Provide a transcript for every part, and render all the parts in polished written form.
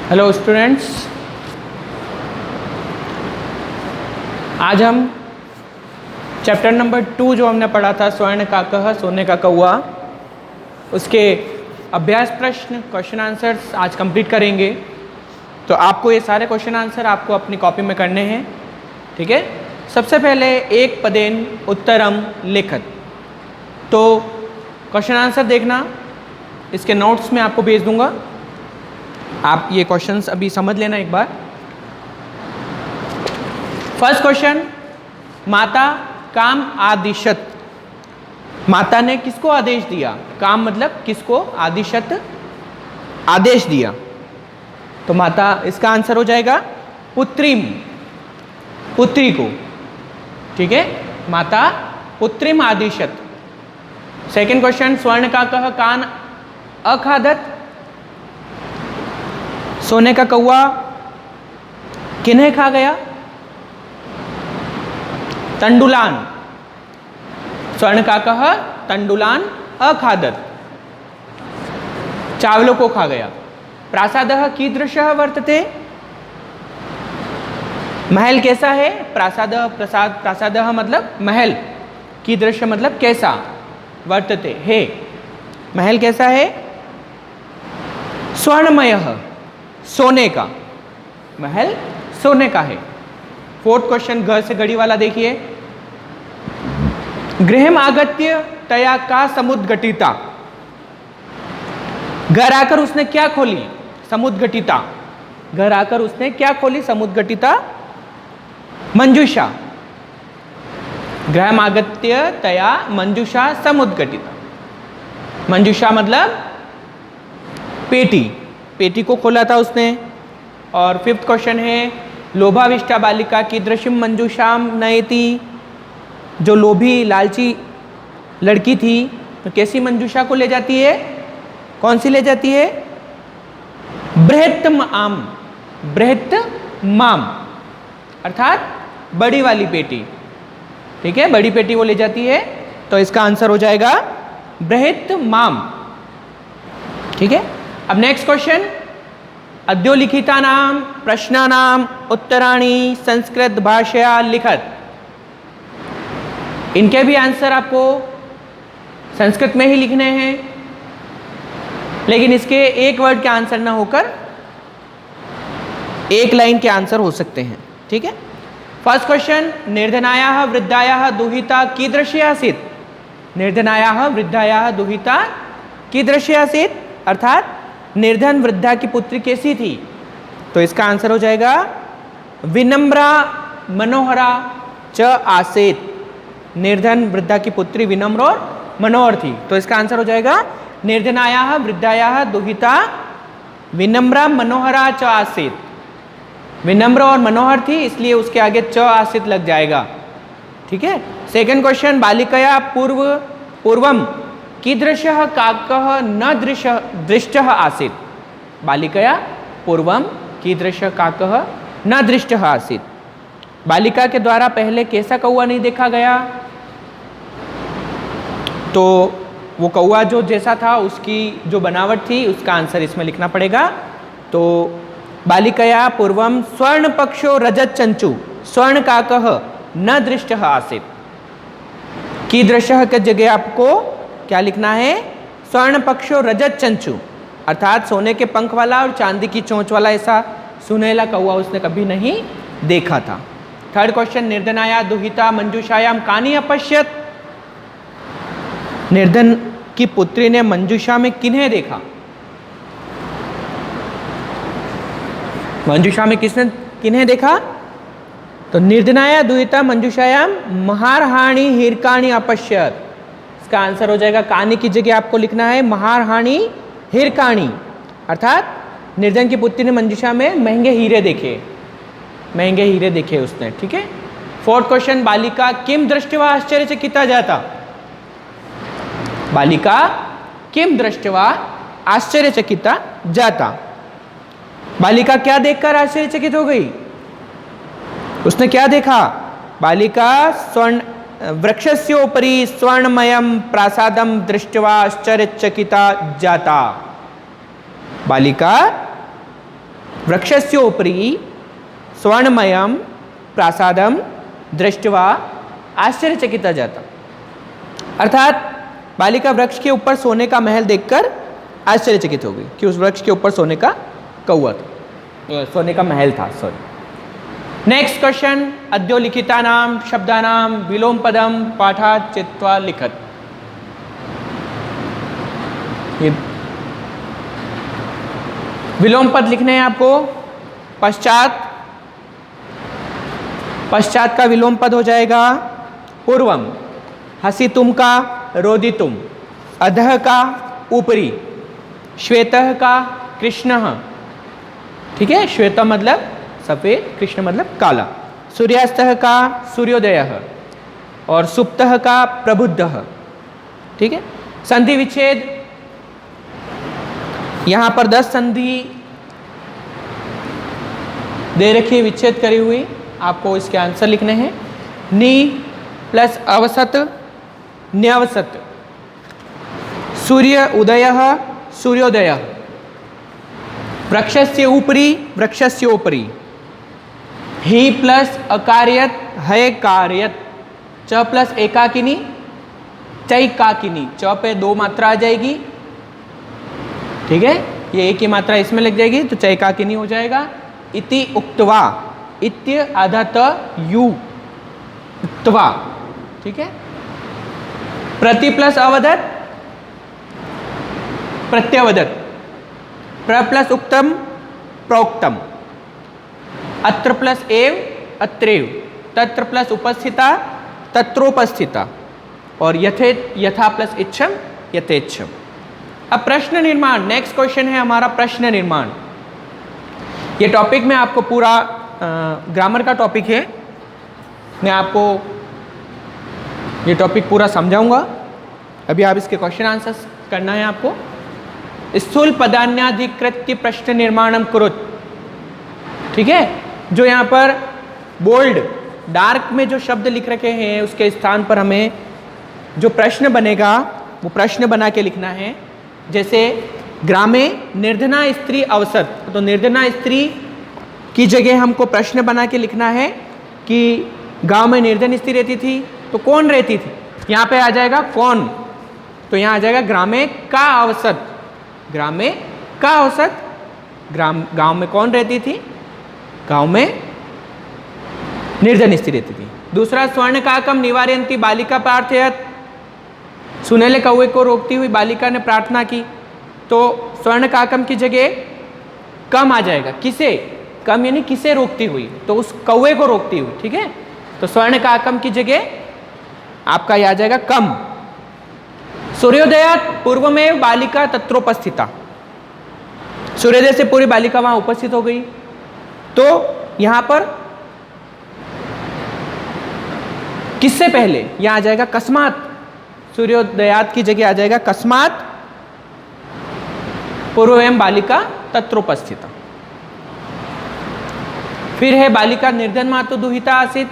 Hello students, आज हम chapter number 2 जो हमने पढ़ा था स्वर्ण काकः सोने का कौवा, उसके अभ्यास प्रश्न क्वेश्चन आंसर्स आज कंप्लीट करेंगे। तो आपको ये सारे क्वेश्चन आंसर आपको अपनी कॉपी में करने हैं, ठीक है। सबसे पहले एक पदेन उत्तरम लिखत। तो क्वेश्चन आंसर देखना, इसके नोट्स में आपको भेज दूंगा। आप ये क्वेश्चंस अभी समझ लेना एक बार। फर्स्ट क्वेश्चन, माता काम आदिशत। माता ने किसको आदेश दिया? काम मतलब किसको, आदिशत आदेश दिया। तो माता, इसका आंसर हो जाएगा पुत्रीम, पुत्री को, ठीक है। माता पुत्रीम आदिशत। सेकंड क्वेश्चन, स्वर्ण काकः कान अखादत। सोने का कौवा किन्हें खा गया? तंडुलान। स्वर्ण काकः तंडुलान अखादत, चावलों को खा गया। प्रासादः कीदृशः वर्तते। महल कैसा है? प्रासादः मतलब महल, कीदृश मतलब कैसा, वर्तते है, महल कैसा है? स्वर्णमयः, सोने का, महल सोने का है। फोर्थ क्वेश्चन, घर से घड़ी वाला देखिए। गृहम आगत्य तया का समुद्घटिता। घर आकर उसने क्या खोली? समुद्घटिता। घर आकर उसने क्या खोली? समुद्घटिता मंजूषा। गृहम आगत्य तया मंजूषा समुद्घटिता। मंजूषा मतलब पेटी, पेटी को खोला था उसने। और फिफ्थ क्वेश्चन है, लोभाविष्टा बालिका कीदृशीं मंजूषां नयति। जो लोभी लालची लड़की थी, तो कैसी मंजूषा को ले जाती है? कौन सी ले जाती है? बृहत माम, बृहत माम अर्थात बड़ी वाली पेटी, ठीक है, बड़ी पेटी वो ले जाती है। तो इसका आंसर हो जाएगा बृहत माम, ठीक है। अब नेक्स्ट क्वेश्चन, अद्योलिखितानां प्रश्नानां उत्तराणि संस्कृत भाषया लिखत। इनके भी आंसर आपको संस्कृत में ही लिखने हैं, लेकिन इसके एक वर्ड के आंसर ना होकर एक लाइन के आंसर हो सकते हैं, ठीक है। फर्स्ट क्वेश्चन, निर्धनायाः वृद्धायाः दुहिता कीदृशी आसीत्। निर्धनायाः वृद्धायाः दुहिता कीदृशी आसीत्, अर्थात निर्धन वृद्धा की पुत्री कैसी थी? तो इसका आंसर हो जाएगा विनम्रा मनोहरा च आसेत। निर्धन वृद्धा की पुत्री विनम्र और मनोहर थी। तो इसका आंसर हो जाएगा निर्धनायाः वृद्धायाः दुहिता विनम्रा मनोहरा च आसेत। विनम्र और मनोहर थी, इसलिए उसके आगे च आसेत लग जाएगा, ठीक है। सेकंड क्वेश्चन, बालिकया पूर्वम कीदृशः काकः न दृष्टः आसीत्। बालिकया पूर्वम कीदृशः काकः न दृष्टः आसीत्। बालिका के द्वारा पहले कैसा कौवा नहीं देखा गया? तो वो कौवा जो जैसा था, उसकी जो बनावट थी, उसका आंसर इसमें लिखना पड़ेगा। तो बालिकया पूर्वम स्वर्ण पक्षो रजत चंचु स्वर्ण काकः न दृष्टः आसीत्। कीदृशः के जगह आपको क्या लिखना है? स्वर्ण पक्षो रजत चंचु, अर्थात सोने के पंख वाला और चांदी की चोंच वाला ऐसा सुनहला कौवा उसने कभी नहीं देखा था। थर्ड क्वेश्चन, निर्धनाया दुहिता मंजूषायाम कानि अपश्यत। निर्धन की पुत्री ने मंजूषा में किन्हें देखा? मंजूषा में किसने किन्हें देखा? तो निर्धनाया दुहिता मंजूषायाम महारहाणि हिरकाणि अपश्यत। इसका आंसर हो जाएगा, कानी की जगह आपको लिखना है महारहाणि हिरकाणि, अर्थात निर्धन की पुत्री ने मंजूषा में महंगे हीरे देखे, महंगे हीरे देखे उसने, ठीक है। फोर्थ क्वेश्चन, बालिका किम दृष्ट्वा आश्चर्यचकिता जाता। बालिका किम दृष्ट्वा आश्चर्यचकिता जाता। बालिका क्या देखकर आश्चर्यचकित हो गई? उसने क्या देखा? बालिका स्वर्ण वृक्षस्योपरि स्वर्णमयं प्रासादं दृष्ट्वा आश्चर्यचकिता जाता। बालिका वृक्षस्य उपरि स्वर्णमयं प्रासादम दृष्ट्वा आश्चर्यचकिता जाता। अर्थात बालिका वृक्ष के ऊपर सोने का महल देखकर आश्चर्यचकित हो गई कि उस वृक्ष के ऊपर सोने का कौवा था, सोने का महल था। सॉरी। नेक्स्ट क्वेश्चन, अद्योलिखिता नाम शब्दानाम विलोम पदम पाठात् चित्वा लिखत। विलोम पद लिखने हैं आपको। पश्चात का विलोम पद हो जाएगा पूर्वम, हसितुम का रोदितुम, अधः का ऊपरी, श्वेतः का कृष्णः। ठीक है, श्वेत मतलब सफेद, कृष्ण मतलब काला। सूर्यास्तः का सूर्योदयः और सुप्तः का प्रबुद्धः। ठीक है, संधि विच्छेद यहां पर 10 संधि दे रखी है विच्छेद करी हुई, आपको इसके आंसर लिखने हैं। नि प्लस अवसत न्यवसत, सूर्य उदयः सूर्योदयः, वृक्षस्य ऊपरी वृक्षस्य ऊपरी, ही प्लस अकार्यत है कार्यत, च प्लस एकाकिनी चैकाकिनी, च पे 2 मात्रा आ जाएगी। ठीक है, ये एक ही मात्रा इसमें लग जाएगी तो चैकाकिनी हो जाएगा। इति उक्त्वा, इत्य आधा त यू, उक्त्वा। ठीक है, प्रति प्लस अवदत प्रत्यवदत, प्र प्लस उक्तम प्रोक्तम, अत्र प्लस एव अत्रेव, तत्र प्लस उपस्थिता तत्रोपस्थिता, और यथा प्लस इच्छम यथेच्छम। अब प्रश्न निर्माण, नेक्स्ट क्वेश्चन है हमारा प्रश्न निर्माण। ये टॉपिक में आपको पूरा ग्रामर का टॉपिक है, मैं आपको ये टॉपिक पूरा समझाऊंगा। अभी आप इसके क्वेश्चन आंसर्स करना है आपको। स्थूल पदान्याधिकृत्य प्रश्न निर्माणम कुरुत। ठीक है, जो यहाँ पर बोल्ड डार्क में जो शब्द लिख रखे हैं उसके स्थान पर हमें जो प्रश्न बनेगा वो प्रश्न बना के लिखना है। जैसे ग्रामे निर्धना स्त्री अवसत, तो निर्धना स्त्री की जगह हमको प्रश्न बना के लिखना है कि गांव में निर्धन स्त्री रहती थी, तो कौन रहती थी, यहाँ पे आ जाएगा कौन, तो यहाँ आ जाएगा ग्रामे का अवसत, ग्रामे का अवसत, गांव में कौन रहती थी, गांव में निर्धन स्त्री रहती थी। दूसरा, स्वर्ण काकम निवारयन्ती बालिका प्रार्थयत, सुनहले कौवे को रोकती हुई बालिका ने प्रार्थना की, तो स्वर्ण काकम की जगह कम आ जाएगा। किसे, कम यानी किसे रोकती हुई, तो उस कौवे को रोकती हुई। ठीक है, तो स्वर्ण काकम की जगह आपका यह आ जाएगा कम। सूर्योदयात पूर्वमेव बालिका तत्रोपस्थिता, सूर्योदय से पूरी बालिका वहां उपस्थित हो गई, तो यहां पर किससे पहले, यहां आ जाएगा कस्मात, सूर्योदयात की जगह आ जाएगा कस्मात पूर्वमेव बालिका तत्रोपस्थिता। फिर है बालिका निर्धन मातु दुहिता आसीत,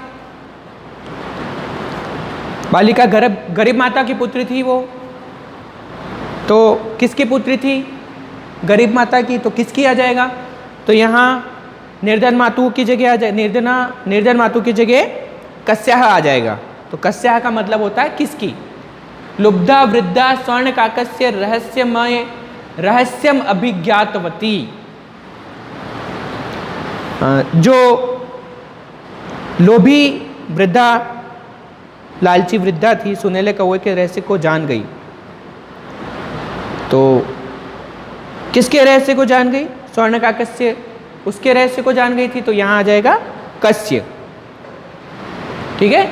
बालिका गरीब माता की पुत्री थी वो, तो किसकी पुत्री थी, गरीब माता की, तो किसकी आ जाएगा, तो यहाँ निर्धन मातु की जगह आ जाए, निर्धन मातु की जगह कस्याह आ जाएगा, तो कस्याह का मतलब होता है किसकी। लुब्धा वृद्धा स्वर्ण काकस्य रहस्यम अभिज्ञातवती, जो लोभी वृद्धा, लालची वृद्धा थी, सुनहले कौवे के रहस्य को जान गई, तो किसके रहस्य को जान गई, स्वर्ण काकस्य, उसके रहस्य को जान गई थी, तो यहां आ जाएगा कस्य। ठीक है,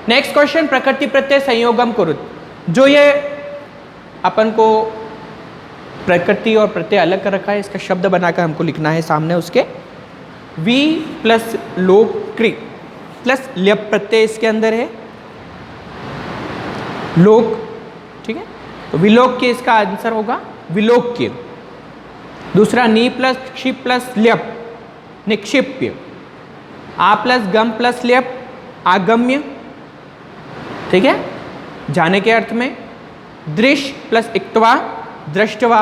नेक्स्ट क्वेश्चन, प्रकृति प्रत्यय संयोगम कुरुत। जो ये अपन को प्रकृति और प्रत्यय अलग कर रखा है, इसका शब्द बनाकर हमको लिखना है सामने उसके। वी प्लस लोक क्री प्लस ल्यप प्रत्यय इसके अंदर है, लोक। ठीक है, तो विलोक के इसका आंसर होगा विलोक्य। दूसरा, नी प्लस क्षिप प्लस ल्यप निक्षिप्य, आ प्लस गम प्लस ल्यप आगम्य। ठीक है, जाने के अर्थ में। दृश्य प्लस इक्तवा दृष्टवा,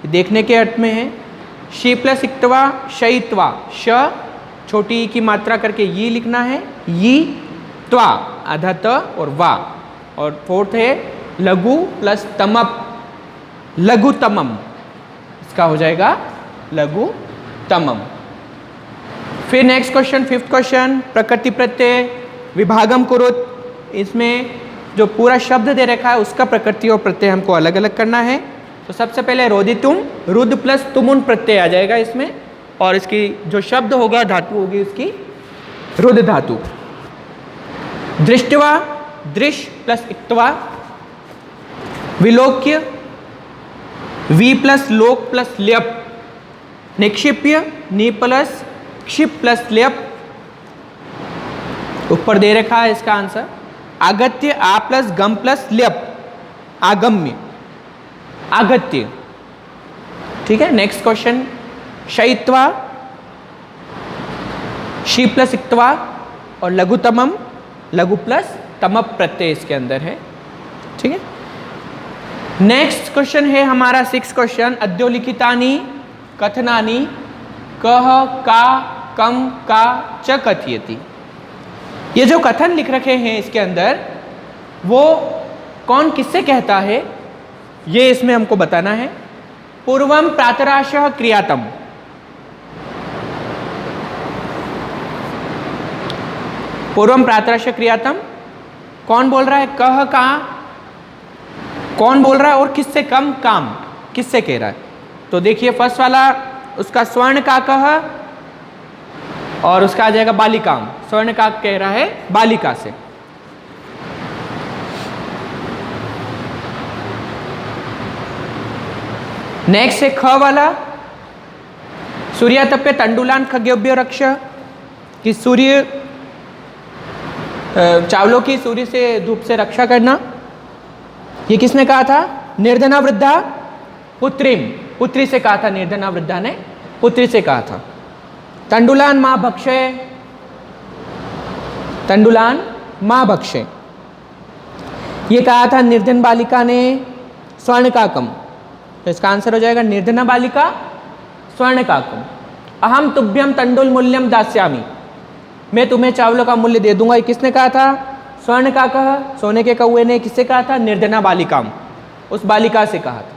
देखने के अर्थ में है। शी प्लस इक्तवा शयित्वा, श छोटी ई की मात्रा करके ये लिखना है, यी त्वा आधा त और वा। और फोर्थ है लघु प्लस तमप, लघुतमम, इसका हो जाएगा लघुतमम। फिर नेक्स्ट क्वेश्चन, फिफ्थ क्वेश्चन, प्रकृति प्रत्यय विभागम कुरुत। इसमें जो पूरा शब्द दे रखा है उसका प्रकृति और प्रत्यय हमको अलग अलग करना है। तो सबसे पहले रोदितुम, रुद प्लस तुमुन प्रत्यय आ जाएगा इसमें, और इसकी जो शब्द होगा धातु होगी उसकी रुद धातु। दृष्टवा, दृश प्लस इक्तवा। विलोक्य, वी प्लस लोक प्लस ल्यप। निक्षिप्य, नी प्लस क्षिप प्लस ल्यप। ऊपर दे रखा है इसका आंसर। आगत्य, आ प्लस गम प्लस ल्यप, आगम्य, आगत्य। ठीक है, नेक्स्ट क्वेश्चन, शयित्वा, शी प्लस इक्तवा और लघुतमम, लघु प्लस तमप प्रत्यय इसके अंदर है। ठीक है, नेक्स्ट क्वेश्चन है हमारा सिक्स क्वेश्चन, अद्योलिखितानि कथनानि कह का कम का च कथयति। ये जो कथन लिख रखे हैं इसके अंदर वो कौन किससे कहता है ये इसमें हमको बताना है। पूर्वम प्रातराशः क्रियातम, पूर्वम प्रातराशः क्रियातम कौन बोल रहा है, कह का कौन बोल रहा है और किससे कम काम किससे कह रहा है। तो देखिए फर्स्ट वाला उसका स्वर्ण का कह और उसका आ जाएगा बालिकाम, स्वर्ण का कह रहा है बालिका से। नेक्स्ट है ख वाला, सूर्यातप्य तंडुलान खग्योभ्यो रक्ष, कि सूर्य चावलों की सूर्य से धूप से रक्षा करना। ये किसने कहा था, निर्धना वृद्धा पुत्रीम, पुत्री से कहा था, निर्धना वृद्धा ने पुत्री से कहा था। तंडुलान मां भक्षय, तंडुलान मां भक्षय, ये कहा था निर्धन बालिका ने स्वर्ण काकम। तो इसका आंसर हो जाएगा निर्धना बालिका स्वर्ण काकम। अहम तुभ्यम तंडुल मूल्यम दास्यामि, मैं तुम्हें चावलों का मूल्य दे दूंगा। ये किसने कहा था, स्वर्ण का कह, सोने के कौए ने किससे कहा था, निर्धना बालिकाम, उस बालिका से कहा था।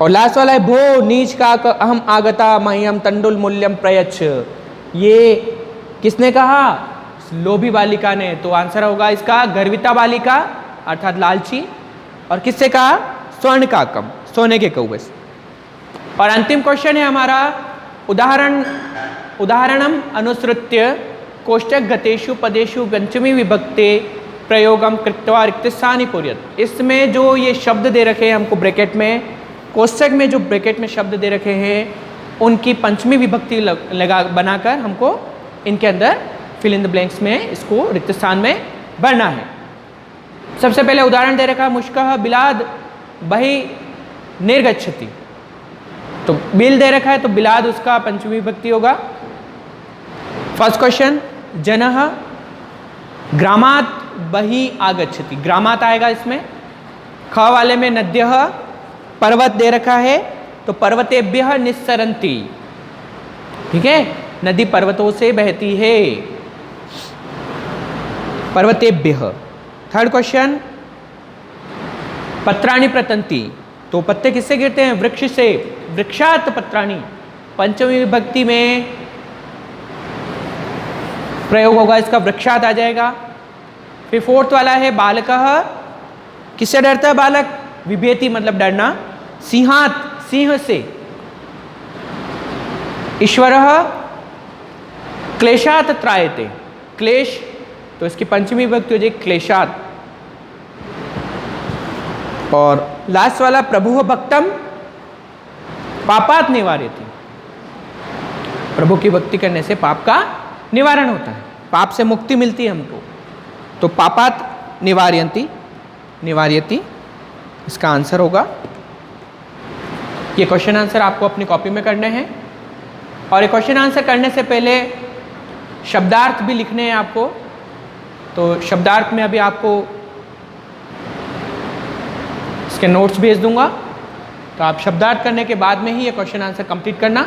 और लास्ट वाला है भो नीच का अहम आगता मह्यम तंडुल मूल्यम प्रयच्छ, ये किसने कहा, लोभी बालिका ने। तो आंसर होगा इसका गर्विता बालिका अर्थात लालची। और किससे कहा, स्वर्ण काकम, सोने के कौवे से। और अंतिम क्वेश्चन है हमारा उदाहरणम अनुसृत्य कोष्टक गतेषु पदेषु पंचमी विभक्ते प्रयोगम कृत्वा रिक्तस्थानि पूरयत। इसमें जो ये शब्द दे रखे हैं हमको ब्रैकेट में, कोष्टक में जो ब्रैकेट में शब्द दे रखे हैं उनकी पंचमी विभक्ति लगा बनाकर हमको इनके अंदर फिल इन द ब्लैंक्स में इसको रिक्त स्थान में भरना है। सबसे पहले उदाहरण दे रखा मुश्कह बिलाद बही निर्गच्छति, तो बिल दे रखा है तो बिलाद उसका पंचमी विभक्ति होगा। फर्स्ट क्वेश्चन, जनः ग्रामात बही आगच्छति, ग्रामात आएगा इसमें। ख वाले में नद्यः पर्वत दे रखा है तो पर्वतेभ्यः निस्सरन्ति, ठीक है, नदी पर्वतों से बहती है, पर्वतेभ्यः। थर्ड क्वेश्चन, पत्राणि प्रतन्ति, तो पत्ते किससे गिरते हैं, वृक्ष से, वृक्षात पत्राणि, पंचमी विभक्ति में प्रयोग होगा इसका, वृक्षात आ जाएगा। फिर फोर्थ वाला है बालकः, किससे डरता है बालक, विभेति मतलब डरना, सिंहात, सिंह से। ईश्वरः क्लेशात त्रायते, क्लेश, तो इसकी पंचमी विभक्ति हो जाएगी क्लेशात। और लास्ट वाला प्रभुः भक्तम पापात निवारयति, प्रभु की भक्ति करने से पाप का निवारण होता है, पाप से मुक्ति मिलती है हमको। तो पापात निवारयन्ति, निवार्यति इसका आंसर होगा। ये क्वेश्चन आंसर आपको अपनी कॉपी में करने हैं। और ये क्वेश्चन आंसर करने से पहले शब्दार्थ भी लिखने हैं आपको, तो शब्दार्थ में अभी आपको इसके नोट्स भेज दूंगा, तो आप शब्दार्थ करने के बाद में ही ये क्वेश्चन आंसर कंप्लीट करना।